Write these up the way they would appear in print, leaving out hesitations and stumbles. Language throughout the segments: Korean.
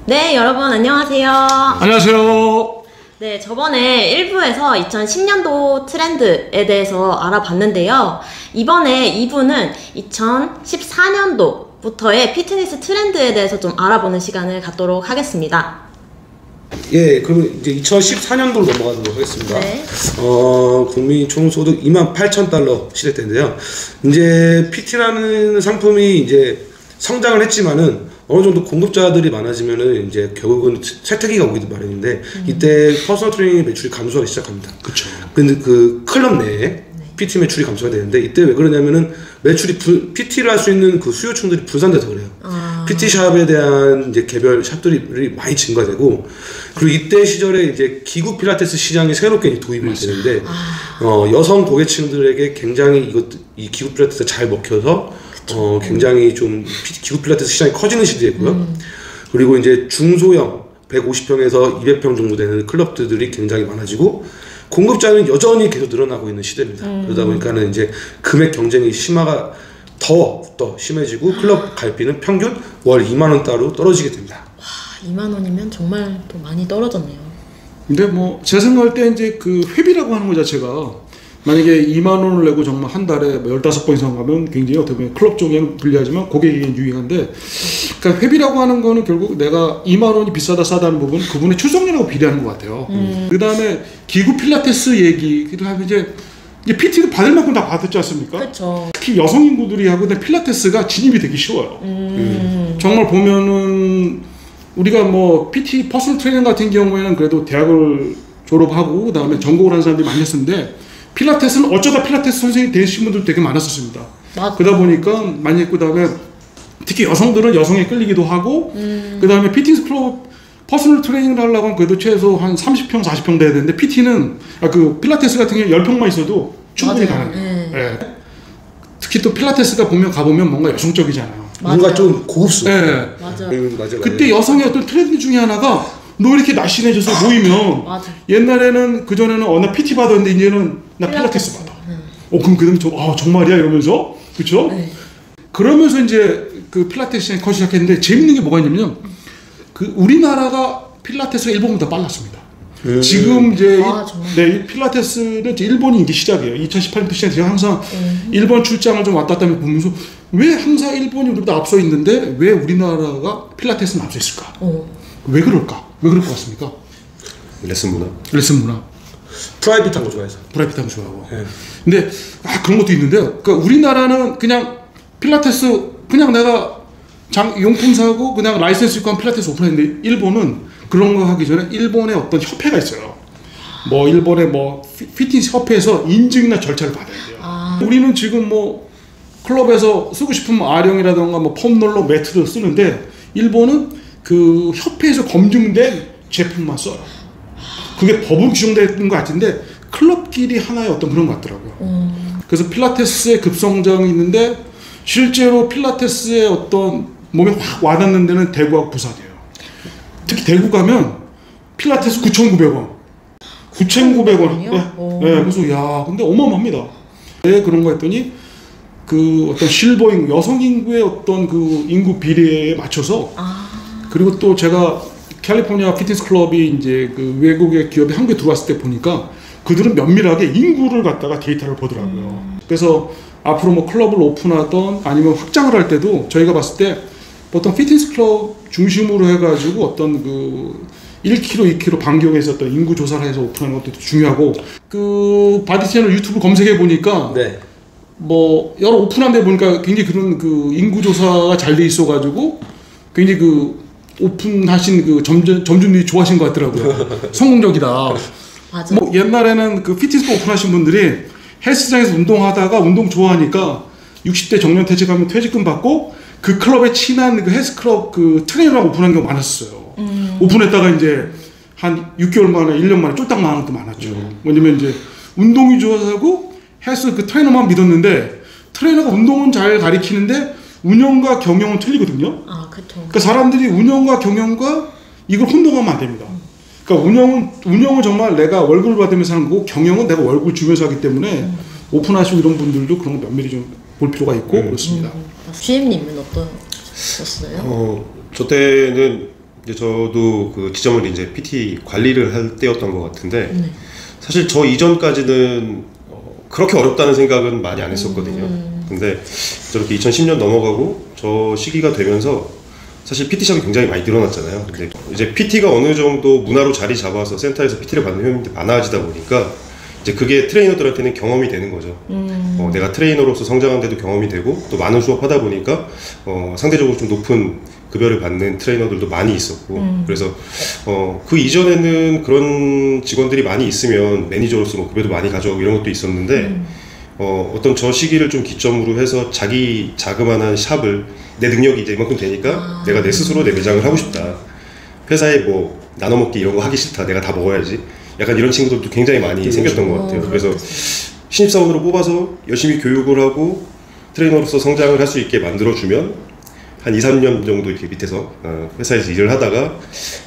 네, 여러분 안녕하세요. 안녕하세요. 네, 저번에 1부에서 2010년도 트렌드에 대해서 알아봤는데요. 이번에 2부는 2014년도부터의 피트니스 트렌드에 대해서 좀 알아보는 시간을 갖도록 하겠습니다. 예, 그러면 이제 2014년도로 넘어가도록 하겠습니다. 네. 국민 총소득 28,000달러 시대 때인데요. 이제 PT라는 상품이 이제 성장을 했지만은 어느 정도 공급자들이 많아지면은 이제 결국은 쇠퇴기가 오기도 마련인데 이때 퍼스널 트레이닝 매출이 감소하기 시작합니다. 그렇죠. 근데 그 클럽 내에 PT 매출이 감소가 되는데 이때 왜 그러냐면은 매출이 PT를 할 수 있는 그 수요층들이 분산돼서 그래요. PT 샵에 대한 이제 개별 샵들이 많이 증가되고 그리고 이때 시절에 이제 기구 필라테스 시장이 새롭게 도입이 되는데 여성 고객층들에게 굉장히 이 기구 필라테스가 잘 먹혀서 굉장히 좀 기구 필라테스 시장이 커지는 시대고요. 그리고 이제 중소형 150평에서 200평 정도 되는 클럽들이 굉장히 많아지고 공급자는 여전히 계속 늘어나고 있는 시대입니다. 그러다 보니까는 이제 금액 경쟁이 더 심해지고 클럽 갈비는 평균 월 2만 원 따로 떨어지게 됩니다. 와, 2만 원이면 정말 또 많이 떨어졌네요. 근데 뭐 제 생각할 때 이제 그 회비라고 하는 것 자체가 만약에 2만 원을 내고 정말 한 달에 15번 이상 가면 굉장히 어떻게 보면 클럽 쪽에는 불리하지만 고객에게는 유익한데, 그러니까 회비라고 하는 거는 결국 내가 2만 원이 비싸다 싸다는 부분 그분의 출석률하고 비례하는 것 같아요. 그 다음에 기구 필라테스 얘기를 하면 이제 PT도 받을 만큼 다 받았지 않습니까? 그렇죠. 특히 여성 인구들이 하고 있는 필라테스가 진입이 되기 쉬워요. 정말 보면은 우리가 뭐 PT 퍼스널 트레이닝 같은 경우에는 그래도 대학을 졸업하고 그 다음에 전공을 하는 사람들이 많이 했었는데 필라테스는 어쩌다 필라테스 선생님이 되신 분들 되게 많았었습니다. 그러다 보니까 많이 했고 그다음에 특히 여성들은 여성에 끌리기도 하고 그다음에 피트니스 클럽 퍼스널 트레이닝을 하려고 하면 그래도 최소 한 30평 40평 돼야 되는데 PT는 그 필라테스 같은 경우 10평만 있어도 충분히 가능해요. 네. 특히 또 필라테스가 가보면 뭔가 여성적이잖아요. 뭔가 좀 고급스러워. 네. 맞아요. 그때 여성의 어떤 트렌드 중에 하나가 너 이렇게 날씬해져서 모이면 옛날에는 그전에는 나 PT 받았는데 이제는 나 필라테스 받아. 그럼 그다음에 정말이야 이러면서 그렇죠? 네. 그러면서 이제 그 필라테스 시장이 커지기 시작했는데 재밌는 게 뭐가 있냐면요. 그 우리나라가 필라테스가 일본보다 빨랐습니다. 지금 이제 필라테스는 이제 일본이 이게 시작이에요. 2018년부터 시작해서 항상 일본 출장을 좀 왔다 갔다 보면서 왜 항상 일본이 우리보다 앞서 있는데 왜 우리나라가 필라테스는 앞서 있을까? 왜 그럴까? 왜 그럴 것 같습니까? 레슨 문화. 프라이빗한 거 좋아해서. 프라이빗한 거 좋아하고. 네. 근데 그런 것도 있는데요. 그러니까 우리나라는 그냥 필라테스 그냥 내가 용품 사고 그냥 라이센스 있고 한 필라테스 오픈했는데 일본은 그런 거 하기 전에 일본의 어떤 협회가 있어요. 뭐 일본의 피트니스 협회에서 인증이나 절차를 받아야 돼요. 우리는 지금 클럽에서 쓰고 싶은 아령이라던가 폼롤러 매트를 쓰는데 일본은 그 협회에서 검증된 제품만 써요. 그게 법으로 규정되는 것 같은데 클럽끼리 하나의 어떤 그런 것 같더라고요. 그래서 필라테스의 급성장이 있는데 실제로 필라테스의 어떤 몸에 확 와닿는 데는 대구하고 부산이에요. 특히 대구 가면 필라테스 9,900원. 9,900원. 네. 그래서 근데 어마어마합니다. 왜 그런 거 했더니 그 어떤 실버 인구, 여성 인구의 어떤 그 인구 비례에 맞춰서 그리고 또 제가 캘리포니아 피트니스 클럽이 이제 그 외국의 기업이 한국에 들어왔을 때 보니까 그들은 면밀하게 인구를 갖다가 데이터를 보더라고요. 그래서 앞으로 클럽을 오픈하던 아니면 확장을 할 때도 저희가 봤을 때 보통 피트니스 클럽 중심으로 해가지고 어떤 그 1km, 2km 반경에서 어떤 인구 조사를 해서 오픈하는 것도 중요하고 그 바디 채널 유튜브 검색해 보니까 여러 오픈한 데 보니까 굉장히 그런 그 인구 조사가 잘 돼 있어가지고 굉장히 그 오픈하신 그 점주님이 좋아하신 것 같더라고요. 성공적이다. 맞아. 옛날에는 그 피트니스 오픈하신 분들이 헬스장에서 운동하다가 운동 좋아하니까 60대 정년 퇴직하면 퇴직금 받고 그 클럽에 친한 그 헬스클럽 그 트레이너라고 오픈한 경우가 많았어요. 오픈했다가 이제 한 6개월 만에 1년 만에 쫄딱 망한 것도 많았죠. 왜냐면 이제 운동이 좋아하고 헬스 그 트레이너만 믿었는데 트레이너가 운동은 잘 가리키는데 운영과 경영은 틀리거든요. 그러니까 사람들이 운영과 경영과 이걸 혼동하면 안 됩니다. 그러니까 운영은 정말 내가 월급을 받으면서 하는 거고 경영은 내가 월급을 주면서 하기 때문에 오픈하시고 이런 분들도 그런 거 면밀히 좀 볼 필요가 있고 그렇습니다. GM님은 어떠셨어요? 저 때는 이제 저도 그 지점을 이제 PT 관리를 할 때였던 것 같은데 사실 저 이전까지는 그렇게 어렵다는 생각은 많이 안 했었거든요. 근데 저렇게 2010년 넘어가고 저 시기가 되면서 사실 PT샵이 굉장히 많이 늘어났잖아요. 근데 이제 PT가 어느 정도 문화로 자리 잡아서 센터에서 PT를 받는 회원들이 많아지다 보니까 이제 그게 트레이너들한테는 경험이 되는 거죠. 내가 트레이너로서 성장한 데도 경험이 되고 또 많은 수업하다 보니까 상대적으로 좀 높은 급여를 받는 트레이너들도 많이 있었고 그래서 그 이전에는 그런 직원들이 많이 있으면 매니저로서 뭐 급여도 많이 가져오고 이런 것도 있었는데 어떤 저 시기를 좀 기점으로 해서 자기 자그마한 샵을 내 능력이 이제 이만큼 되니까 내가 내 스스로 내 매장을 하고 싶다. 회사에 뭐 나눠먹기 이런 거 하기 싫다. 내가 다 먹어야지. 약간 이런 친구들도 굉장히 많이 생겼던 것 같아요. 그래서 신입사원으로 뽑아서 열심히 교육을 하고 트레이너로서 성장을 할 수 있게 만들어주면 한 2, 3년 정도 이렇게 밑에서 회사에서 일을 하다가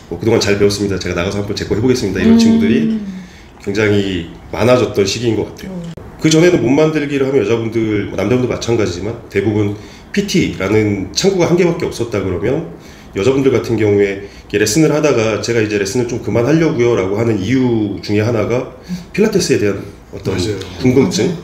뭐 그동안 잘 배웠습니다. 제가 나가서 한번 제 거 해보겠습니다. 이런 친구들이 굉장히 많아졌던 시기인 것 같아요. 그 전에는 몸 만들기를 하면 여자분들, 남자분도 마찬가지지만 대부분 PT라는 창구가 한 개밖에 없었다 그러면 여자분들 같은 경우에 레슨을 하다가 제가 이제 레슨을 좀 그만하려고요 라고 하는 이유 중에 하나가 필라테스에 대한 어떤 궁금증.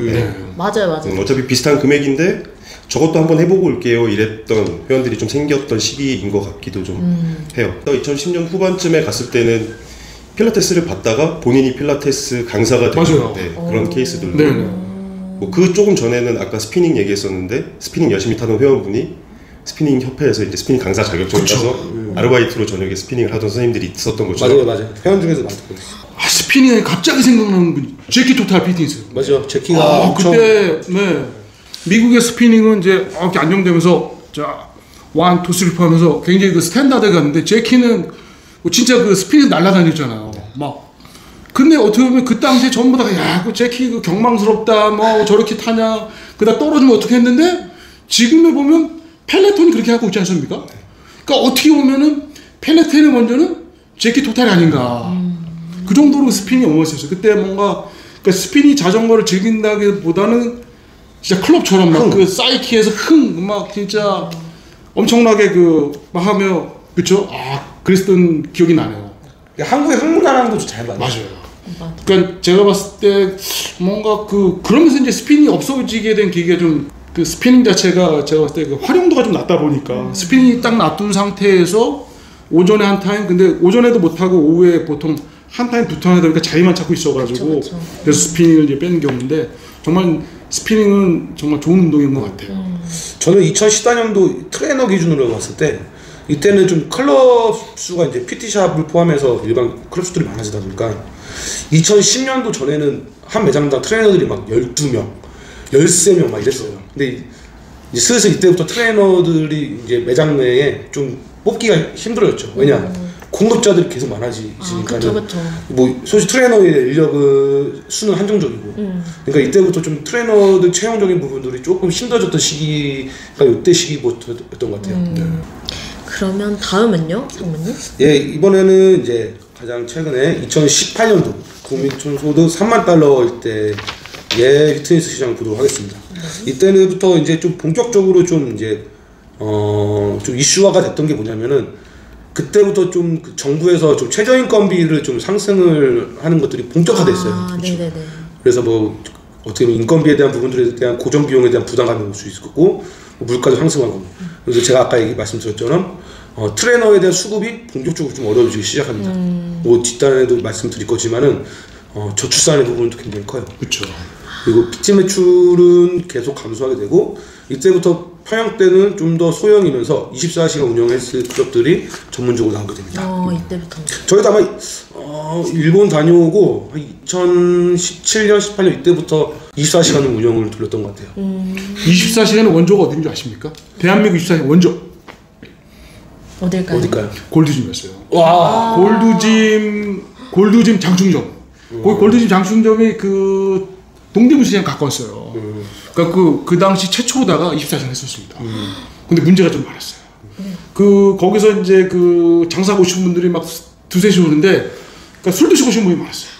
맞아요. 어차피 비슷한 금액인데 저것도 한번 해보고 올게요 이랬던 회원들이 좀 생겼던 시기인 것 같기도 좀 해요. 2010년 후반쯤에 갔을 때는 필라테스를 받다가 본인이 필라테스 강사가 되는 그런 케이스들도 뭐 그 조금 전에는 아까 스피닝 얘기했었는데 스피닝 열심히 타던 회원분이 스피닝 협회에서 이제 스피닝 강사 자격증을 따서 아르바이트로 저녁에 스피닝을 하던 선생님들이 있었던 거죠. 맞아요. 회원 중에서 많고. 스피닝에 갑자기 생각나는 분이 제키 토탈 피트니스. 맞아요. 제키가 그때 미국의 스피닝은 이제 이렇게 안정되면서 자 1, 2, 3 하면서 굉장히 그 스탠다드가 갔는데 제키는 뭐 진짜 그 스피닝 날라다녔잖아요. 막 근데 어떻게 보면 그 당시에 전부 다 야 그 제키 그 경망스럽다 뭐 저렇게 타냐 그다 떨어지면 어떻게 했는데 지금에 보면 펠레톤이 그렇게 하고 있지 않습니까? 그러니까 어떻게 보면은 펠레톤이 먼저는 제키 토탈이 아닌가. 그 정도로 스피닝이 어마어마했어요. 그때 뭔가 그러니까 스피닝 자전거를 즐긴다기보다는 진짜 클럽처럼 막 그 사이키에서 막 진짜 엄청나게 막 하며 그쵸? 그랬던 기억이 나네요. 한국의 흥문화라는 것도 잘 맞아요. 그러니까 제가 봤을 때 뭔가 그러면서 이제 스피닝이 없어지게 된 계기가 좀 그 스피닝 자체가 제가 봤을 때 그 활용도가 좀 낮다 보니까 스피닝이 딱 놔둔 상태에서 오전에 한 타임 근데 오전에도 못하고 오후에 보통 한 타임 두 타임 하다 보니까 자리만 찾고 있어가지고 그쵸. 그래서 스피닝을 이제 빼는 경우인데 정말 스피닝은 정말 좋은 운동인 것 같아요. 저는 2014년도 트레이너 기준으로 봤을 때 이때는 좀 클럽 수가 이제 PT샵을 포함해서 일반 클럽 수들이 많아지다 보니까 2010년도 전에는 한 매장당 트레이너들이 막 12명, 13명 막 이랬어요. 근데 이제 슬슬 이때부터 트레이너들이 이제 매장 내에 좀 뽑기가 힘들어졌죠. 왜냐? 공급자들이 계속 많아지니까는 뭐 솔직히 트레이너의 인력은 수는 한정적이고 그러니까 이때부터 좀 트레이너들 채용적인 부분들이 조금 힘들어졌던 시기가 이때 시기부터였던 것 같아요. 그러면 다음은요, 상무님? 예, 이번에는 이제 가장 최근에 2018년도 국민 총소득 3만 달러일 때의 피트니스 시장을 보도록 하겠습니다. 이때부터 이제 좀 본격적으로 좀 이제 좀 이슈화가 됐던 게 뭐냐면은 그때부터 좀 정부에서 좀 최저인건비를 좀 상승을 하는 것들이 본격화됐어요. 네네네. 그래서 뭐 어떻게 보면 인건비에 대한 부분들에 대한 고정 비용에 대한 부담감이 올 수 있고 물가도 상승하고 그래서 제가 아까 말씀드렸처럼 트레이너에 대한 수급이 본격적으로 좀 어려워지기 시작합니다. 뭐 뒷단에도 말씀드릴 거지만은 저출산의 부분도 굉장히 커요. 그렇죠. 그리고 PT 매출은 계속 감소하게 되고 이때부터 평양 때는 좀 더 소형이면서 24시간 운영했을 클럽들이 전문적으로 나오게 됩니다. 이때부터. 저희도 아마 일본 다녀오고 2017년, 18년 이때부터 24시간 운영을 돌렸던 것 같아요. 24시간의 원조가 어딘지 아십니까? 대한민국 24시간 원조. 어딜까요? 골드짐이었어요. 와. 골드짐 장충점. 골드짐 장충점이 그 동대문 시장 가까웠어요. 그러니까 그 당시 최초로다가 24시간 했었습니다. 근데 문제가 좀 많았어요. 거기서 이제 장사하고 오신 분들이 막 두세 시 오는데 그러니까 술 드시고 오신 분이 많았어요.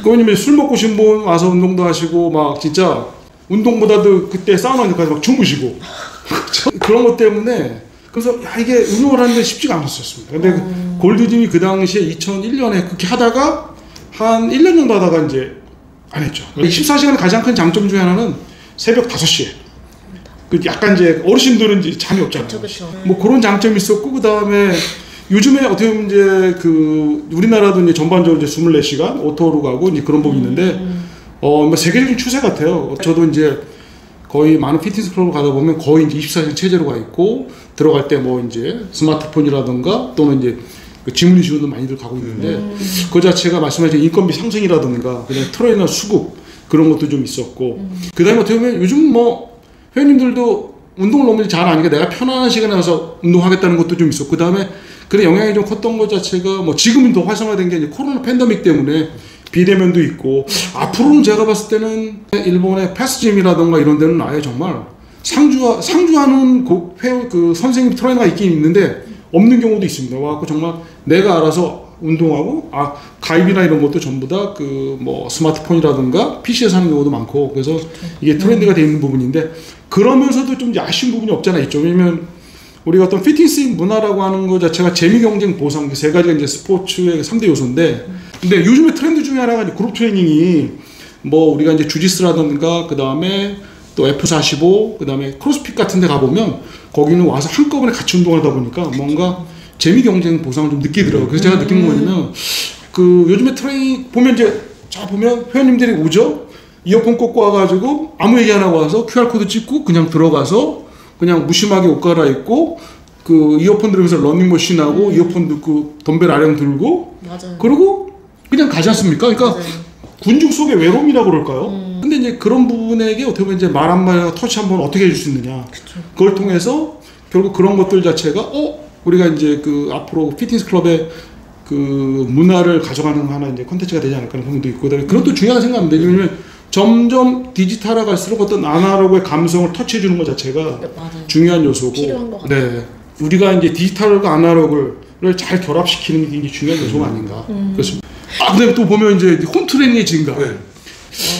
왜냐면 술 먹고 오신 분 와서 운동도 하시고 막 진짜 운동보다도 그때 사우나까지 막 주무시고 그런 것 때문에 그래서 야 이게 운동을 하는데 쉽지가 않았었습니다. 근데 골드짐이 그 당시에 2001년에 그렇게 하다가 한 1년 정도 하다가 이제 안 했죠. 24시간의 가장 큰 장점 중에 하나는 새벽 5시에 그 약간 이제 어르신들은 이제 잠이 없잖아요. 그쵸. 뭐 그런 장점이 있었고 그 다음에 요즘에 어떻게 보면 이제 그 우리나라도 이제 전반적으로 이제 24시간 오토로 가고 이제 그런 부분이 있는데 뭐 세계적인 추세 같아요. 저도 이제 거의 많은 피트니스 클럽을 가다 보면 거의 이제 24시간 체제로 가 있고 들어갈 때 뭐 이제 스마트폰이라든가 또는 이제 그 지문이 지원도 많이들 가고 있는데 그 자체가 말씀하신 인건비 상승이라든가 그냥 트레이너 수급 그런 것도 좀 있었고 그 다음에 어떻게 보면 요즘 뭐 회원님들도 운동을 너무 잘 아니까 내가 편안한 시간에 와서 운동하겠다는 것도 좀 있었고 그 다음에 그런 영향이 좀 컸던 것 자체가 뭐 지금은 더 활성화된 게 이제 코로나 팬데믹 때문에 비대면도 있고 앞으로는 제가 봤을 때는 일본의 패스짐이라던가 이런 데는 아예 정말 상주하는 그 선생님 트레이너가 있긴 있는데 없는 경우도 있습니다. 와갖고 정말 내가 알아서 운동하고 가입이나 이런 것도 전부 다 그 뭐 스마트폰이라든가 PC에서 하는 경우도 많고 그래서 이게 트렌드가 되어 있는 부분인데 그러면서도 좀 아쉬운 부분이 없잖아 있죠. 왜냐면 우리가 어떤 피트니스 문화라고 하는 것 자체가 재미, 경쟁, 보상 세 가지가 이제 스포츠의 3대 요소인데 근데 요즘에 트렌드 중에 하나가 이제 그룹 트레이닝이 뭐 우리가 이제 주짓수라든가 그 다음에 또 F45 그 다음에 크로스핏 같은 데 가보면 거기는 와서 한꺼번에 같이 운동하다 보니까 뭔가 재미, 경쟁, 보상을 좀 느끼더라고요. 그래서 제가 느낀 건 뭐냐면 그 요즘에 트레이닝 보면 이제 자 보면 회원님들이 오죠? 이어폰 꽂고 와가지고 아무 얘기 안 하고 와서 QR코드 찍고 그냥 들어가서 그냥 무심하게 옷 갈아입고 그 이어폰 들으면서 러닝머신하고 이어폰 듣고 덤벨 아령 들고 맞아요. 그리고 그냥 가지 않습니까? 그러니까 맞아요. 군중 속의 외로움이라고 그럴까요? 근데 이제 그런 부분에게 어떻게 보면 이제 말 한마디 터치 한번 어떻게 해줄 수 있느냐. 그쵸. 그걸 통해서 결국 그런 것들 자체가 우리가 이제 그 앞으로 피트니스 클럽의 그 문화를 가져가는 하나 이제 콘텐츠가 되지 않을까 하는 부분도 있고 그것도 중요하다 생각합니다. 왜냐면 점점 디지털화 갈수록 어떤 아날로그의 감성을 터치해주는 것 자체가 맞아요. 중요한 요소고 필요한 것 같아요. 네. 우리가 이제 디지털과 아날로그를 잘 결합시키는 게 굉장히 중요한 요소가 아닌가 그렇습니다. 근데 또 보면 이제 홈 트레이닝의 증가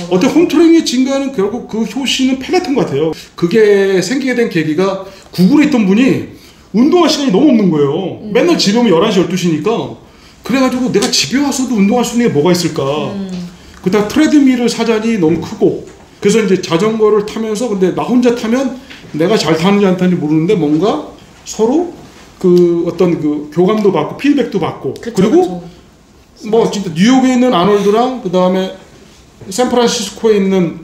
어때 홈 트레이닝의 증가는 결국 그 효시는 펠레톤 같아요. 그게 생기게 된 계기가 구글에 있던 분이 운동할 시간이 너무 없는 거예요. 맨날 집에 오면 11시 12시니까 그래가지고 내가 집에 와서도 운동할 수 있는 게 뭐가 있을까. 그다음 트레드밀을 사자니 너무 크고 그래서 이제 자전거를 타면서 근데 나 혼자 타면 내가 잘 타는지 안 타는지 모르는데 뭔가 서로 그 어떤 그 교감도 받고 피드백도 받고 그쵸, 그리고 그쵸. 뭐 진짜 뉴욕에 있는 아놀드랑 그 다음에 샌프란시스코에 있는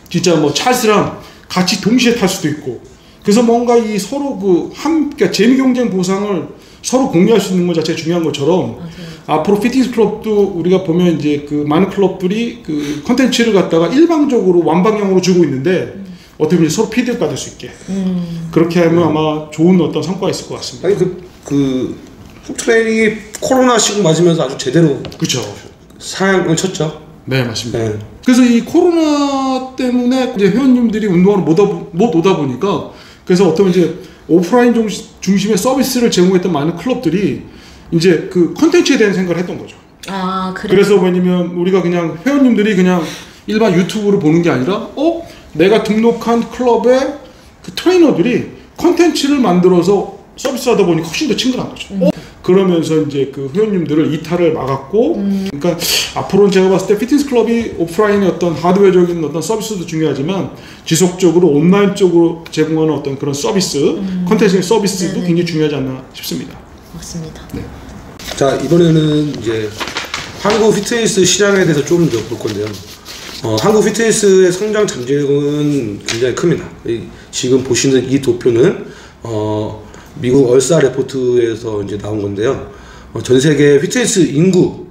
진짜 뭐 찰스랑 같이 동시에 탈 수도 있고 그래서 뭔가 이 서로 그러니까 재미, 경쟁, 보상을 서로 공유할 수 있는 것 자체가 중요한 것처럼 앞으로 피트니스 클럽도 우리가 보면 이제 그 많은 클럽들이 그 컨텐츠를 갖다가 일방적으로 완방향으로 주고 있는데 어떻게 보면 서로 피드백 받을 수 있게 그렇게 하면 아마 좋은 어떤 성과가 있을 것 같습니다. 아니 홈 트레이닝이 코로나 시국 맞으면서 아주 제대로 그렇죠. 사양을 쳤죠. 네 맞습니다. 네. 그래서 이 코로나 때문에 이제 회원님들이 운동을 못 오다 보니까 그래서 어떤 이제 오프라인 중심의 서비스를 제공했던 많은 클럽들이 이제 그 컨텐츠에 대한 생각을 했던 거죠. 그래. 그래서 왜냐면 우리가 그냥 회원님들이 그냥 일반 유튜브를 보는 게 아니라 내가 등록한 클럽의 그 트레이너들이 컨텐츠를 만들어서 서비스하다 보니까 훨씬 더 친근한 거죠. 그러면서 이제 그 회원님들을 이탈을 막았고 그러니까 앞으로는 제가 봤을 때 피트니스 클럽이 오프라인의 어떤 하드웨어적인 어떤 서비스도 중요하지만 지속적으로 온라인 쪽으로 제공하는 어떤 그런 서비스 컨텐츠의 서비스도 네네. 굉장히 중요하지 않나 싶습니다. 맞습니다. 네. 자 이번에는 이제 한국 피트니스 시장에 대해서 좀 더 볼 건데요. 한국 피트니스의 성장 잠재력은 굉장히 큽니다. 지금 보시는 이 도표는 미국 얼싸 레포트에서 이제 나온 건데요. 전 세계 피트니스 인구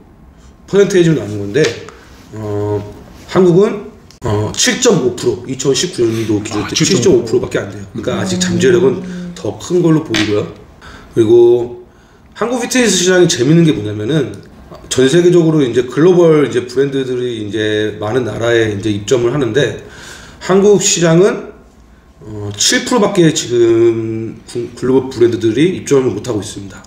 퍼센테이지로 나눈 건데 한국은 7.5% 2019년도 기준 때 7.5%밖에 안 돼요. 그러니까 아직 잠재력은 더 큰 걸로 보이고요. 그리고 한국 피트니스 시장이 재밌는 게 뭐냐면은 전 세계적으로 이제 글로벌 이제 브랜드들이 이제 많은 나라에 이제 입점을 하는데 한국 시장은 7%밖에 지금 글로벌 브랜드들이 입점을 못 하고 있습니다.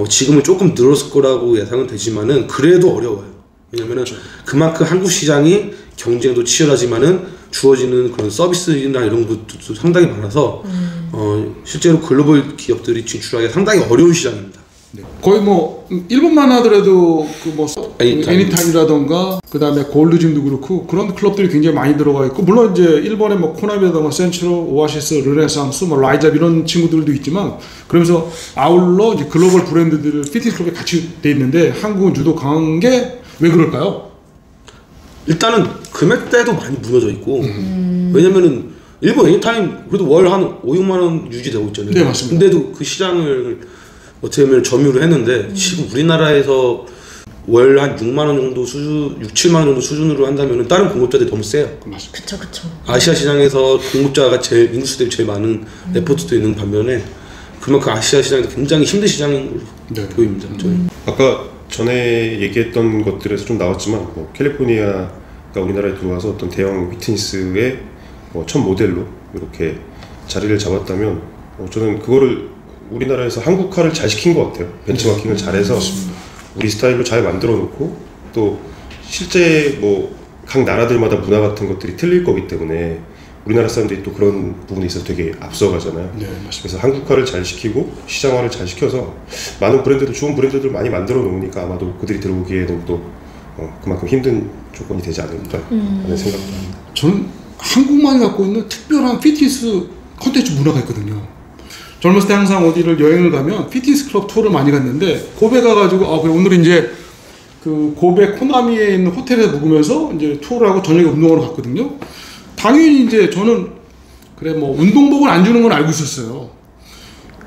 지금은 조금 늘었을 거라고 예상은 되지만은 그래도 어려워요. 왜냐면은 그만큼 한국 시장이 경쟁도 치열하지만은 주어지는 그런 서비스나 이런 것도 상당히 많아서 실제로 글로벌 기업들이 진출하기 상당히 어려운 시장입니다. 네. 거의 뭐 일본만 하더라도 그 뭐 애니타임이라던가 그 다음에 골드짐도 그렇고 그런 클럽들이 굉장히 많이 들어가 있고 물론 이제 일본의 뭐 코나미라던가 센트럴, 오아시스, 르네상스, 뭐 라이잡 이런 친구들도 있지만 그러면서 아울러 이제 글로벌 브랜드들 피트니스 클럽에 같이 돼 있는데 한국은 유독 강한 게 왜 그럴까요? 일단은 금액대도 많이 무너져 있고 왜냐면은 일본 애니타임 그래도 월 한 5, 6만 원 유지되고 있잖아요. 네, 맞습니다. 근데도 그 시장을 어떻게 보면 점유를 했는데 지금 우리나라에서 월 한 6만 원 정도 수준, 6, 7만 원 정도 수준으로 한다면은 다른 공급자들이 너무 세요. 그쵸. 아시아 시장에서 공급자가 제일 인구수들이 제일 많은 레포트도 있는 반면에 그만큼 아시아 시장이 굉장히 힘든 시장으로 보입니다. 저는. 아까 전에 얘기했던 것들에서 좀 나왔지만 뭐 캘리포니아가 우리나라에 들어와서 어떤 대형 피트니스의 첫 모델로 이렇게 자리를 잡았다면 저는 그거를 우리나라에서 한국화를 잘 시킨 것 같아요. 벤치마킹을 잘해서 우리 스타일로 잘 만들어 놓고 또 실제 뭐 각 나라들마다 문화 같은 것들이 틀릴 거기 때문에 우리나라 사람들이 또 그런 부분에 있어서 되게 앞서가잖아요. 네, 맞습니다. 그래서 한국화를 잘 시키고 시장화를 잘 시켜서 많은 브랜드들, 좋은 브랜드들 많이 만들어 놓으니까 아마도 그들이 들어오기에는 또 그만큼 힘든 조건이 되지 않을까 하는 생각도 합니다. 저는 한국만이 갖고 있는 특별한 피트니스 콘텐츠 문화가 있거든요. 젊었을 때 항상 어디를 여행을 가면 피트니스 클럽 투어를 많이 갔는데 고베 가가지고 그래 오늘 이제 그 고베 코나미에 있는 호텔에 묵으면서 이제 투어를 하고 저녁에 운동하러 갔거든요. 당연히 이제 저는 그래 뭐 운동복을 안 주는 건 알고 있었어요.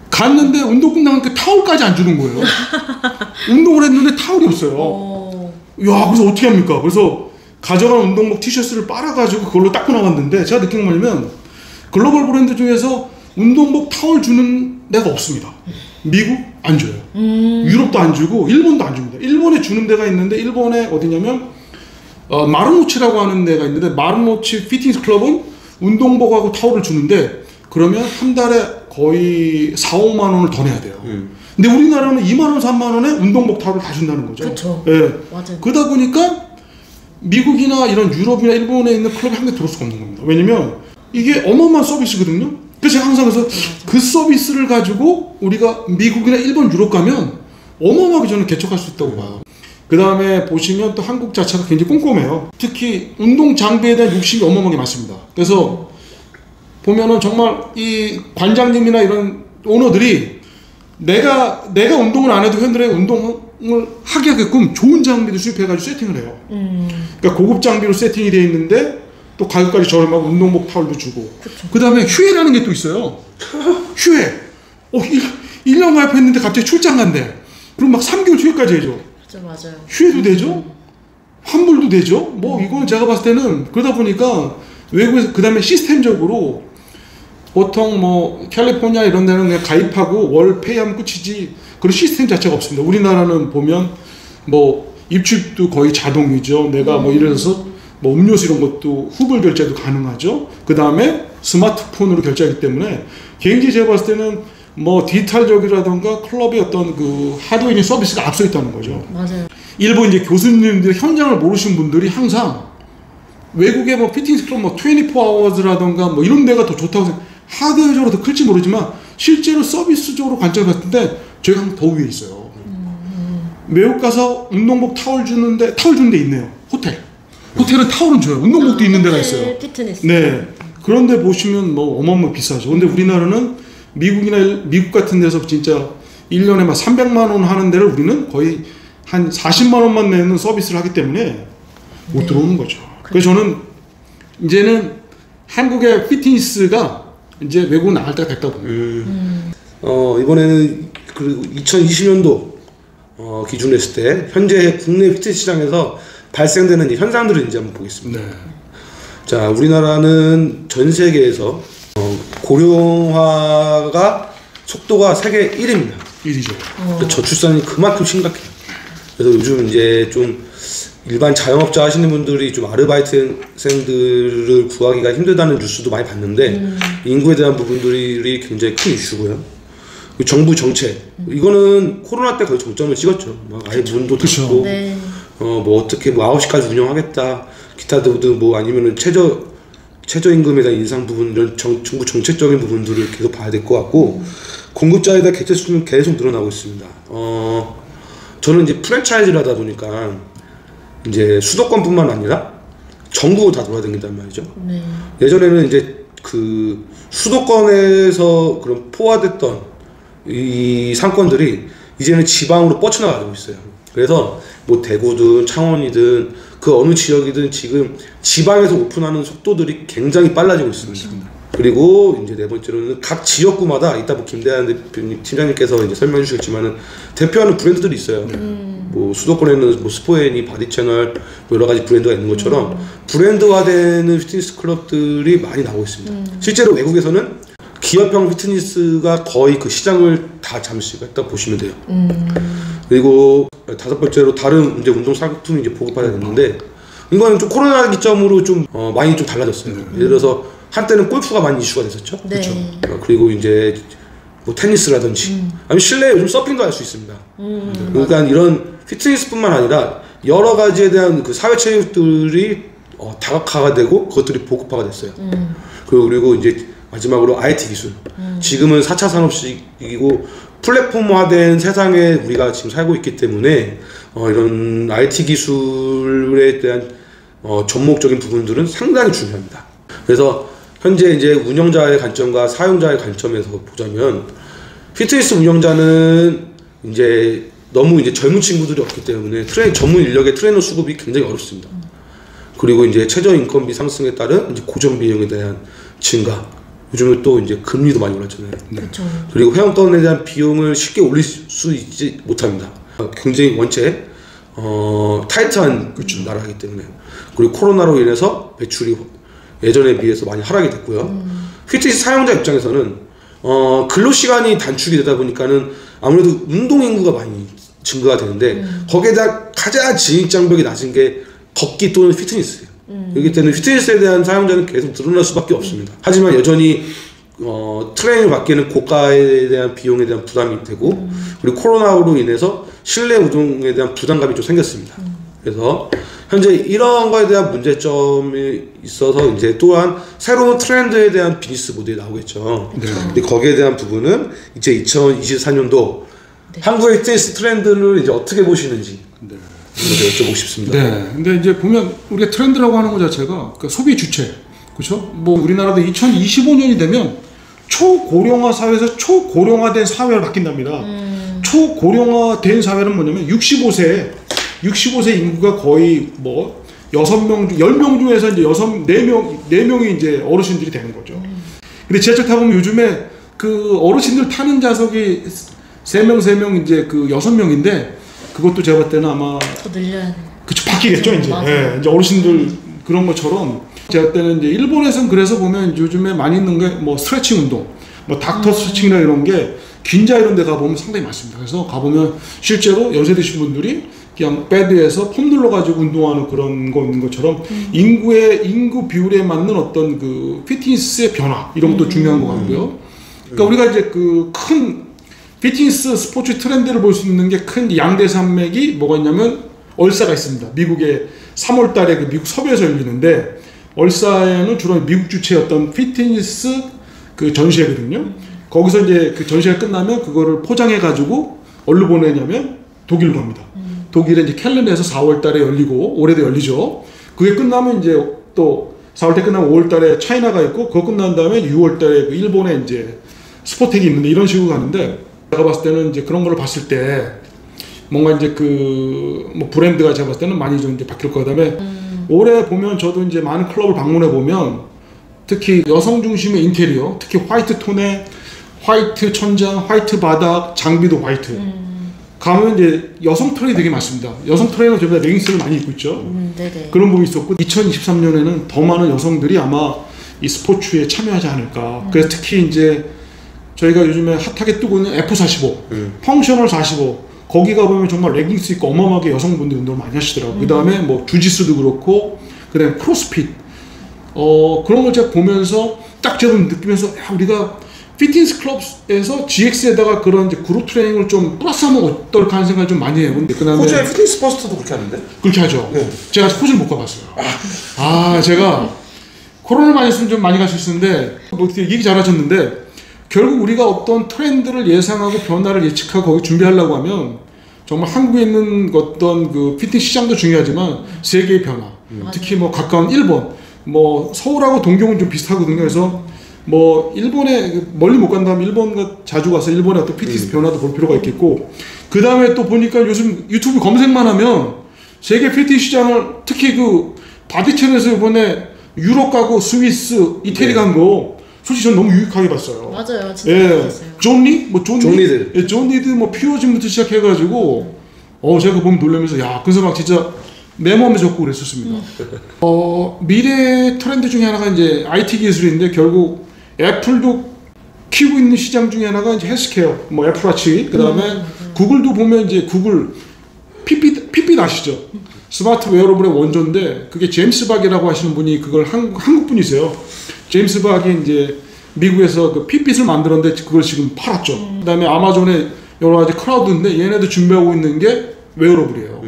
갔는데 운동 끝나면 그 타올까지 안 주는 거예요. 운동을 했는데 타올이 없어요. 야, 그래서 어떻게 합니까? 그래서 가져간 운동복 티셔츠를 빨아가지고 그걸로 닦고 나갔는데 제가 느낀 건 뭐냐면 글로벌 브랜드 중에서 운동복 타올 주는 데가 없습니다. 미국 안 줘요. 유럽도 안 주고 일본도 안 줍니다. 일본에 주는 데가 있는데 일본에 어디냐면 마르노치라고 하는 데가 있는데 마르노치 피트니스 클럽은 운동복하고 타올을 주는데 그러면 한 달에 거의 4, 5만 원을 더 내야 돼요. 근데 우리나라는 2만 원, 3만 원에 운동복 타올을 다 준다는 거죠. 그렇죠. 예. 맞아요. 그러다 보니까 미국이나 이런 유럽이나 일본에 있는 클럽이 한 개 들어올 수가 없는 겁니다. 왜냐면 이게 어마어마한 서비스거든요. 그래서 제가 항상 그래서 그 서비스를 가지고 우리가 미국이나 일본, 유럽 가면 어마어마하게 저는 개척할 수 있다고 봐요. 그 다음에 보시면 또 한국 자체가 굉장히 꼼꼼해요. 특히 운동 장비에 대한 욕심이 어마어마하게 많습니다. 그래서 보면은 정말 이 관장님이나 이런 오너들이 내가 운동을 안 해도 팬들의 운동을 하게 하게끔 좋은 장비를 수입해가지고 세팅을 해요. 그러니까 고급 장비로 세팅이 되어 있는데 또 가격까지 저렴하고 운동복 타올도 주고. 그 다음에 휴회라는 게 또 있어요. 휴회. 1년 가입했는데 갑자기 출장 간대. 그럼 막 3개월 휴회까지 해줘. 맞아요. 휴회도 되죠? 환불도 되죠? 뭐 이거는 제가 봤을 때는 그러다 보니까 외국에서 그 다음에 시스템적으로 보통 뭐 캘리포니아 이런 데는 그냥 가입하고 월 페이하면 끝이지 그런 시스템 자체가 없습니다. 우리나라는 보면 뭐 입출도 거의 자동이죠. 내가 뭐 이래서 뭐 음료수 이런 것도 후불 결제도 가능하죠. 그 다음에 스마트폰으로 결제하기 때문에 굉장히 제가 봤을 때는 뭐 디지털적이라던가 클럽의 어떤 그 하드웨어 서비스가 앞서 있다는 거죠. 맞아요. 일본 이제 교수님들 현장을 모르신 분들이 항상 외국의 뭐 피트니스 클럽 뭐 24hours라던가 뭐 이런 데가 더 좋다고 생각. 하드웨어적으로 더 클지 모르지만 실제로 서비스적으로 관점을 봤을 때 저희가 한 더 위에 있어요. 외국 가서 운동복 타올 주는 데 있네요. 호텔은 타올은 줘요. 운동복도 있는 데가 있어요. 피트니스. 네. 그런데 보시면 뭐 어마어마하게 비싸죠. 근데 우리나라는 미국 같은 데서 진짜 1년에 막 300만 원 하는 데를 우리는 거의 한 40만 원만 내는 서비스를 하기 때문에 못 들어오는 거죠. 그래서 저는 이제는 한국의 피트니스가 이제 외국 나갈 때가 됐다 봅니다. 이번에는 그리고 2020년도 기준으로 했을 때 현재 국내 피트니스 시장에서 발생되는 현상들을 이제 한번 보겠습니다. 네. 자, 우리나라는 전 세계에서 고령화가 속도가 세계 1위입니다. 1위죠. 저출산이 그만큼 심각해요. 그래서 요즘 이제 좀 일반 자영업자 하시는 분들이 좀 아르바이트생들을 구하기가 힘들다는 뉴스도 많이 봤는데 인구에 대한 부분들이 굉장히 큰 이슈고요. 정부 정책 이거는 코로나 때 거의 정점을 찍었죠. 막 아예 문도 닫고 뭐 어떻게 뭐 9시까지 운영하겠다 기타 등등 뭐 아니면은 최저 최저임금에 대한 인상 부분, 이런 정부 정책적인 부분들을 계속 봐야 될 것 같고, 공급자에 대한 객체 수는 계속 늘어나고 있습니다. 저는 이제 프랜차이즈를 하다 보니까 이제 수도권뿐만 아니라 전국을 다 돌아다닌단 말이죠. 네. 예전에는 이제 그 수도권에서 그런 포화됐던 이 상권들이 이제는 지방으로 뻗쳐나가고 있어요. 그래서 뭐 대구든 창원이든 그 어느 지역이든 지금 지방에서 오픈하는 속도들이 굉장히 빨라지고 있습니다. 그리고 이제 네 번째로는 각 지역구마다 이따 뭐 김대한 대표님 팀장님께서 이제 설명해 주시겠지만은 대표하는 브랜드들이 있어요. 뭐 수도권에는 뭐 스포앤이 바디채널 뭐 여러 가지 브랜드가 있는 것처럼 브랜드화되는 피트니스 클럽들이 많이 나오고 있습니다. 실제로 외국에서는 기업형 피트니스가 거의 그 시장을 다 잠식했다 보시면 돼요. 그리고 다섯 번째로 다른 이제 운동 상품이 이제 보급하게 됐는데, 이거는 좀 코로나 기점으로 좀 많이 좀 달라졌어요. 예를 들어서 한때는 골프가 많이 이슈가 됐었죠. 네. 그렇죠. 그리고 이제 뭐 테니스라든지 아니면 실내에 요즘 서핑도 할 수 있습니다. 그러니까 이런 피트니스뿐만 아니라 여러 가지에 대한 그 사회 체육들이 다각화가 되고 그것들이 보급화가 됐어요. 그리고 이제 마지막으로 IT 기술. 지금은 4차 산업식이고 플랫폼화된 세상에 우리가 지금 살고 있기 때문에 이런 IT 기술에 대한 접목적인 부분들은 상당히 중요합니다. 그래서 현재 이제 운영자의 관점과 사용자의 관점에서 보자면, 피트니스 운영자는 이제 너무 이제 젊은 친구들이 없기 때문에 전문 인력의 트레이너 수급이 굉장히 어렵습니다. 그리고 이제 최저 인건비 상승에 따른 이제 고정 비용에 대한 증가. 요즘에 또 이제 금리도 많이 올랐잖아요. 그렇죠. 그리고 회원권에 대한 비용을 쉽게 올릴 수 있지 못합니다. 굉장히 원체 타이트한 나라이기 때문에. 그리고 코로나로 인해서 매출이 예전에 비해서 많이 하락이 됐고요. 피트니스 사용자 입장에서는 근로 시간이 단축이 되다 보니까는 아무래도 운동 인구가 많이 증가가 되는데 거기에 대한 가장 진입 장벽이 낮은 게 걷기 또는 피트니스예요. 그렇기 때문에 피트니스에 대한 사용자는 계속 늘어날 수밖에 없습니다. 하지만 여전히 트레이닝을 받기에는 고가에 대한 비용에 대한 부담이 되고, 그리고 코로나로 인해서 실내 운동에 대한 부담감이 좀 생겼습니다. 그래서 현재 이런 거에 대한 문제점이 있어서 이제 또한 새로운 트렌드에 대한 비즈니스 모델이 나오겠죠. 네. 근데 거기에 대한 부분은 이제 2024년도 네. 한국의 피트니스 트렌드를 이제 어떻게 보시는지 네. 여쭤보고 싶습니다. 네. 근데 이제 보면 우리가 트렌드라고 하는 것 자체가 그 소비 주체, 그렇죠? 뭐 우리나라도 2025년이 되면 초고령화 사회에서 초고령화된 사회로 바뀐답니다. 초고령화된 사회는 뭐냐면 65세 인구가 거의 뭐 6명, 10명 중에서 이제 4명이 이제 어르신들이 되는 거죠. 근데 지하철 타보면 요즘에 그 어르신들 타는 좌석이 3명 이제 그 6명인데, 그것도 제가 봤을 때는 아마 더 늘려야 돼. 그쵸, 바뀌겠죠, 이제. 예, 이제 어르신들 그런 것처럼. 제가 때는 이제 일본에서는 그래서 보면 요즘에 많이 있는 게 뭐 스트레칭 운동, 뭐 닥터 스트레칭이나 이런 게 긴자 이런 데 가보면 상당히 많습니다. 그래서 가보면 실제로 연세 드신 분들이 그냥 베드에서 폼 눌러가지고 운동하는 그런 거 있는 것처럼 인구 비율에 맞는 어떤 그 피트니스의 변화, 이런 것도 중요한 것 같고요. 그러니까 우리가 이제 그 큰 피트니스 스포츠 트렌드를 볼 수 있는 게 큰 양대 산맥이 뭐가 있냐면 얼사가 있습니다. 미국의 3월 달에 그 미국 서부에서 열리는데, 얼사에는 주로 미국 주최 어떤 피트니스 그 전시회거든요. 거기서 이제 그 전시회가 끝나면 그거를 포장해가지고 어디로 보내냐면 독일로 갑니다. 독일에 이제 켈른에서 4월 달에 열리고, 올해도 열리죠. 그게 끝나면 이제 또 4월 때 끝나면 5월 달에 차이나가 있고, 그거 끝난 다음에 6월 달에 그 일본에 이제 스포텍이 있는데, 이런 식으로 가는데, 제가 봤을 때는 이제 그런 걸 봤을 때 뭔가 이제 그 뭐 브랜드가 제가 봤을 때는 많이 좀 이제 바뀔 거. 그다음에 올해 보면 저도 이제 많은 클럽을 방문해 보면 특히 여성 중심의 인테리어, 특히 화이트 톤에 화이트 천장, 화이트 바닥, 장비도 화이트. 가면 이제 여성 트레이너 되게 많습니다. 여성 트레이너 저보다 레깅스를 많이 입고 있죠. 네네. 그런 부분이 있었고, 2023년에는 더 많은 여성들이 아마 이 스포츠에 참여하지 않을까. 그래서 특히 이제 저희가 요즘에 핫하게 뜨고 있는 F45, 펑셔널 45, 거기 가보면 정말 레깅스 입고 어마어마하게 여성분들이 운동을 많이 하시더라고요. 그 다음에 뭐 주짓수도 그렇고, 그 다음에 크로스핏, 그런 걸 제가 보면서 딱 제가 느끼면서, 야, 우리가 피트니스 클럽에서 GX에다가 그런 이제 그룹 트레이닝을 좀 플러스하면 어떨까 하는 생각을 좀 많이 해요. 근데 그다음에 호주의 피트니스 퍼스트도 그렇게 하는데? 그렇게 하죠. 네. 제가 호주를 못 가봤어요. 제가 코로나만 있으면 좀 많이 갈 수 있었는데 뭐 얘기 잘하셨는데 결국 우리가 어떤 트렌드를 예상하고 변화를 예측하고 거기 준비하려고 하면 정말 한국에 있는 어떤 그 피트니스 시장도 중요하지만 세계의 변화, 특히 뭐 가까운 일본, 뭐 서울하고 동경은 좀 비슷하거든요. 그래서 뭐 일본에 멀리 못 간다면 일본 자주 가서 일본의 어떤 피트니스 변화도 볼 필요가 있겠고, 그 다음에 또 보니까 요즘 유튜브 검색만 하면 세계 피트니스 시장을 특히 그 바디 채널에서 이번에 유럽 가고 스위스, 이태리 간 거 솔직히 전 너무 유익하게 봤어요. 맞아요, 진짜 재밌었어요. 존리? 뭐 존리? 존리드. 예, 존리드 뭐 퓨어진부터 시작해가지고 제가 보면 놀라면서 야, 그래서 막 진짜 내 몸에 적고 그랬었습니다. 미래 트렌드 중에 하나가 이제 IT 기술인데 결국 애플도 키우고 있는 시장 중에 하나가 이제 헬스케어, 뭐 애플워치, 그 다음에 구글도 보면 이제 구글 핏빛 아시죠? 스마트 웨어러블의 원조인데 그게 제임스 박이라고 하시는 분이 그걸 한국 분이세요. 제임스 박이 이제 미국에서 그 핏빛을 만들었는데 그걸 지금 팔았죠. 그다음에 아마존에 여러 가지 클라우드인데 얘네도 준비하고 있는 게 웨어러블이에요.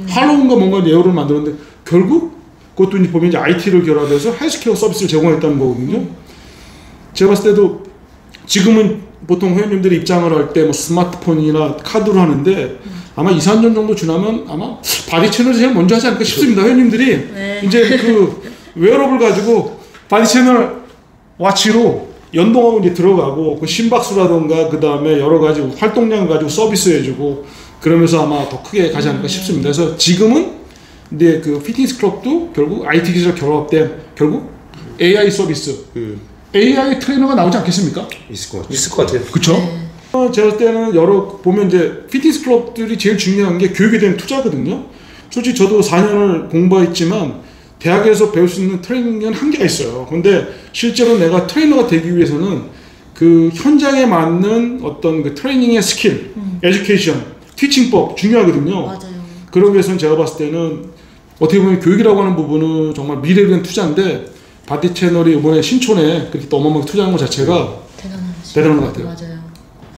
할로윈과 뭔가 웨어러블을 만들었는데 결국 그것도 이제 보면 이제 IT를 결합해서 헬스케어 서비스를 제공했다는 거거든요. 제가 봤을 때도 지금은 보통 회원님들이 입장을 할 때 뭐 스마트폰이나 카드로 하는데 아마 2, 3년 정도 지나면 아마 바디 채널을 제일 먼저 하지 않을까 싶습니다. 회원님들이 이제 그 웨어러블 가지고 바디 채널 와치로 연동하고 이제 들어가고 그 심박수라던가 그 다음에 여러 가지 활동량을 가지고 서비스해주고 그러면서 아마 더 크게 가지 않을까 싶습니다. 그래서 지금은 이제 그 피트니스 클럽도 결국 IT 기술과 결합된 결국 AI 서비스, AI 트레이너가 나오지 않겠습니까? 있을 것 같아요. 있을 것 같아요. 그쵸? 제가 볼 때는 보면 이제 피트니스 클럽들이 제일 중요한 게 교육에 대한 투자거든요. 솔직히 저도 4년을 공부했지만 대학에서 배울 수 있는 트레이닝은 한계가 있어요. 근데 실제로 내가 트레이너가 되기 위해서는 그 현장에 맞는 어떤 그 트레이닝의 스킬, 에듀케이션, 티칭법 중요하거든요. 맞아요. 그러기 위해서는 제가 봤을 때는 어떻게 보면 교육이라고 하는 부분은 정말 미래에 대한 투자인데 바디 채널이 이번에 신촌에 그렇게 또 어마어마하게 투자한 것 자체가 대단한 것 같아요. 맞아요.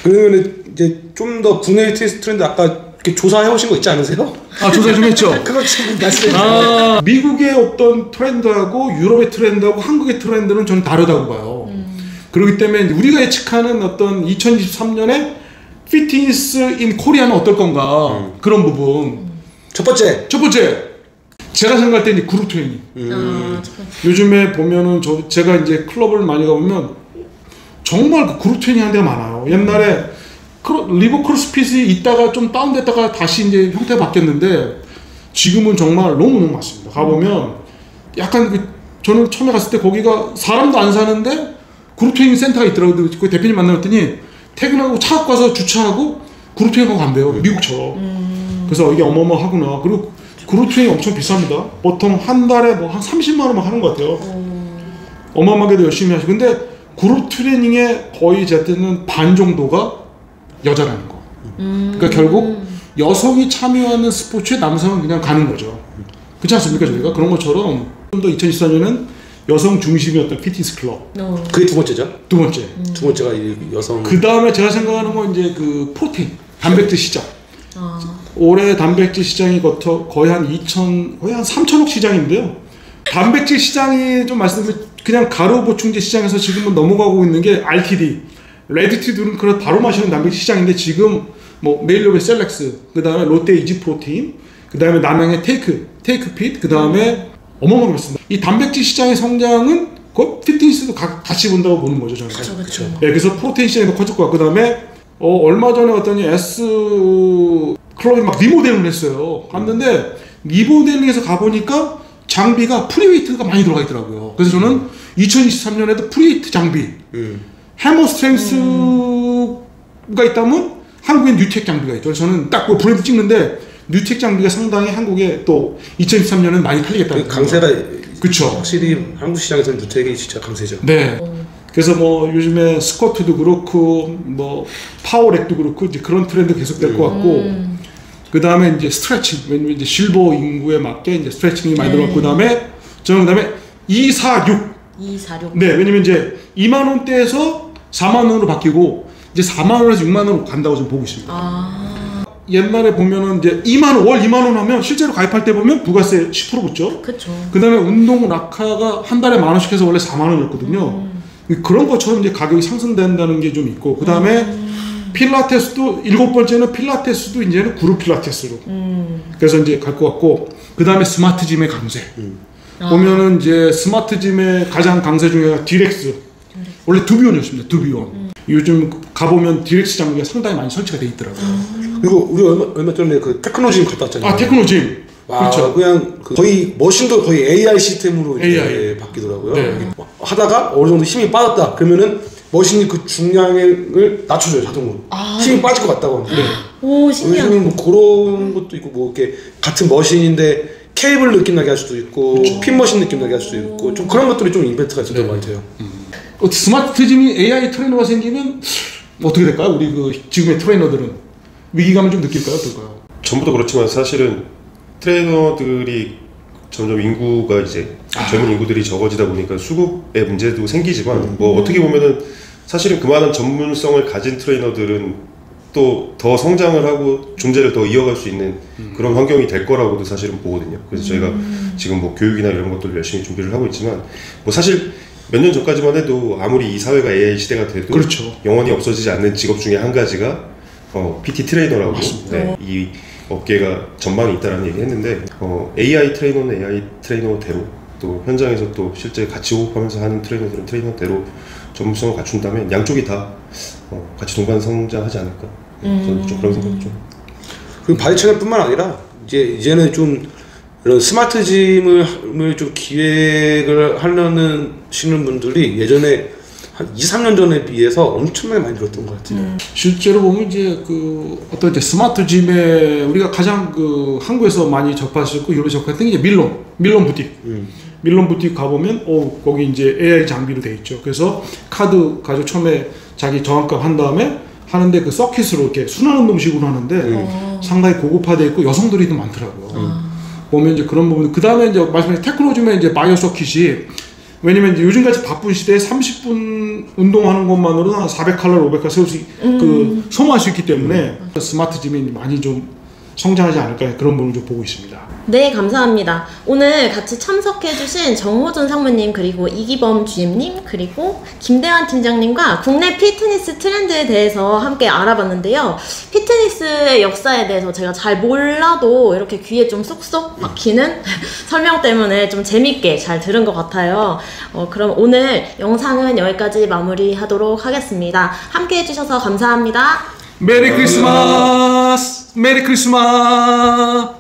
그러면 이제 좀 더 국내 피트니스 트렌드 아까 이렇게 조사해 오신 거 있지 않으세요? 조사 좀 했죠. 그거 지금 말씀해 주세요. 미국의 어떤 트렌드하고 유럽의 트렌드하고 한국의 트렌드는 저는 다르다고 봐요. 그렇기 때문에 우리가 예측하는 어떤 2023년에 피트니스 인 코리아는 어떨 건가 그런 부분. 첫 번째 제가 생각할 때 이제 그룹 트레이닝. 요즘에 보면은 제가 이제 클럽을 많이 가보면 정말 그 그룹 트레이닝 하는 데가 많아요. 옛날에 리버 크로스핏이 있다가 좀 다운됐다가 다시 이제 형태가 바뀌었는데 지금은 정말 너무너무 많습니다. 가보면 약간 저는 처음에 갔을 때 거기가 사람도 안 사는데 그룹 트레이닝 센터가 있더라고요. 그 대표님 만나봤더니 퇴근하고 차 갖고 가서 주차하고 그룹 트레이닝하고 간대요. 미국처럼. 그래서 이게 어마어마하구나. 그리고 그룹 트레이닝 엄청 비쌉니다. 보통 한 달에 뭐 한 30만 원만 하는 것 같아요. 어마어마하게도 열심히 하시고. 근데 그룹 트레이닝의 거의 제 때는 반 정도가 여자라는 거. 그러니까 결국 여성이 참여하는 스포츠에 남성은 그냥 가는 거죠. 그렇지 않습니까? 저희가 그런 것처럼 좀 더 2024년은 여성 중심이었던 피트니스 클럽. 그게 두 번째죠? 두 번째. 두 번째가 이 여성. 그 다음에 제가 생각하는 건 이제 그 프로테인, 단백질 시장. 올해 단백질 시장이 거의 한 3천억 시장인데요. 단백질 시장이 좀 말씀드리면 그냥 가루 보충제 시장에서 지금은 넘어가고 있는 게 RTD, 레드 드링크를 바로 마시는 단백질 시장인데 지금 뭐 메일로베 셀렉스, 그 다음에 롯데 이지 프로테인, 그 다음에 남양의 테이크핏, 그 다음에 어마어마하게 많습니다. 이 단백질 시장의 성장은 그 피트니스도 같이 본다고 보는 거죠, 저는. 그렇죠. 네, 그래서 프로테인 시장이 더 커질 것 같고, 그 다음에 얼마 전에 어떤 S 클럽이 막 리모델링을 했어요. 갔는데 리모델링에서 가보니까 장비가 프리웨이트가 많이 들어가 있더라고요. 그래서 저는 2023년에도 프리웨이트 장비, 해머 스트렝스가 있다면 한국엔 뉴텍 장비가 있죠. 그래서 저는 딱 그 브랜드 찍는데 뉴텍 장비가 상당히 한국에 또 2023년은 많이 팔리겠다. 강세가 그쵸. 확실히 한국 시장에서는 뉴텍이 진짜 강세죠. 네. 그래서 뭐 요즘에 스쿼트도 그렇고 뭐 파워렉도 그렇고 이제 그런 트렌드 계속될 것 같고. 그 다음에 이제 스트레칭, 왜냐면 이제 실버 인구에 맞게 이제 스트레칭이 많이 들어갔고, 그 다음에 저는 그 다음에 246. 네, 왜냐면 이제 2만 원대에서 4만 원으로 바뀌고 이제 4만 원에서 6만 원으로 간다고 좀 보고 있습니다. 옛날에 보면은 이제 2만 원 하면 실제로 가입할 때 보면 부가세 10% 붙죠. 그렇죠. 그다음에 운동 낙하가 한 달에 10,000원씩 해서 원래 4만 원이었거든요. 그런 것처럼 이제 가격이 상승된다는 게 좀 있고, 그다음에 필라테스도 7번째는 필라테스도 이제는 그룹 필라테스로. 그래서 이제 갈 것 같고, 그다음에 스마트 짐의 강세. 보면은 이제 스마트 짐의 가장 강세 중에가 디렉스. 원래 두비원이었습니다. 두비원. 요즘 가보면 디렉스 장비가 상당히 많이 설치가 돼 있더라고요. 그리고 우리 얼마 전에 그 테크노짐 갔다 왔잖아요. 아, 테크노짐. 그렇죠. 그냥 거의 머신도 거의 AI 시스템으로 이제 바뀌더라고요. 네. 하다가 어느 정도 힘이 빠졌다. 그러면은 머신이 그 중량을 낮춰줘요, 자동으로. 힘이 빠질 것 같다고 합니다. 오, 신기하다. 요즘은 뭐 그런 것도 있고, 뭐 이렇게 같은 머신인데 케이블 느낌 나게 할 수도 있고, 핀 머신 느낌 나게 할 수도 있고, 좀 그런 것들이 좀 임팩트가 있었던 것 같아요. 스마트 짐이 AI 트레이너가 생기면 어떻게 될까요? 우리 그 지금의 트레이너들은 위기감을 좀 느낄까요? 어떨까요? 전부 다 그렇지만 사실은 트레이너들이 점점 인구가 이제 젊은 인구들이 적어지다 보니까 수급의 문제도 생기지만 뭐 어떻게 보면은 사실은 그만한 전문성을 가진 트레이너들은 또 더 성장을 하고 존재를 더 이어갈 수 있는 그런 환경이 될 거라고도 사실은 보거든요. 그래서 저희가 지금 뭐 교육이나 이런 것들을 열심히 준비를 하고 있지만 뭐 사실 몇 년 전까지만 해도 아무리 이 사회가 AI 시대가 돼도 그렇죠. 영원히 없어지지 않는 직업 중에 한 가지가 PT 트레이너라고 네, 이 업계가 전망이 있다라는 얘기 했는데 AI 트레이너는 AI 트레이너대로 또 현장에서 또 실제 같이 호흡하면서 하는 트레이너들은 트레이너대로 전문성을 갖춘다면 양쪽이 다 같이 동반 성장하지 않을까. 저는 좀 그런 생각이 좀. 그리고 바디 채널뿐만 아니라 이제는 좀 이런 스마트 짐을 좀 기획을 하시는 분들이 예전에 한 2, 3년 전에 비해서 엄청나게 많이 늘었던 것 같아요. 실제로 보면 이제 그 어떤 이제 스마트 짐에 우리가 가장 그 한국에서 많이 접하셨고 유럽에 접했던 게 이제 밀론 부틱. 밀론 부틱 가보면 거기 이제 AI 장비로 돼 있죠. 그래서 카드 가지고 처음에 자기 저항값 한 다음에 하는데 그 서킷으로 이렇게 순환 운동식으로 하는데 상당히 고급화돼 있고 여성들이 더 많더라고요. 보면 이제 그런 부분. 그 다음에 이제 말씀하신 테크노즘의 이제 바이오 서킷이, 왜냐면 이제 요즘같이 바쁜 시대에 30분 운동하는 것만으로도 한 400칼로리, 500칼로리 세울 수, 소모할 수 있기 때문에 스마트 짐이 많이 좀 성장하지 않을까, 그런 부분을 좀 보고 있습니다. 네, 감사합니다. 오늘 같이 참석해주신 정호준 상무님, 그리고 이기범 GM님, 그리고 김대환 팀장님과 국내 피트니스 트렌드에 대해서 함께 알아봤는데요. 피트니스의 역사에 대해서 제가 잘 몰라도 이렇게 귀에 좀 쏙쏙 박히는 설명 때문에 좀 재밌게 잘 들은 것 같아요. 그럼 오늘 영상은 여기까지 마무리하도록 하겠습니다. 함께 해주셔서 감사합니다. 메리 크리스마스! 메리 크리스마스!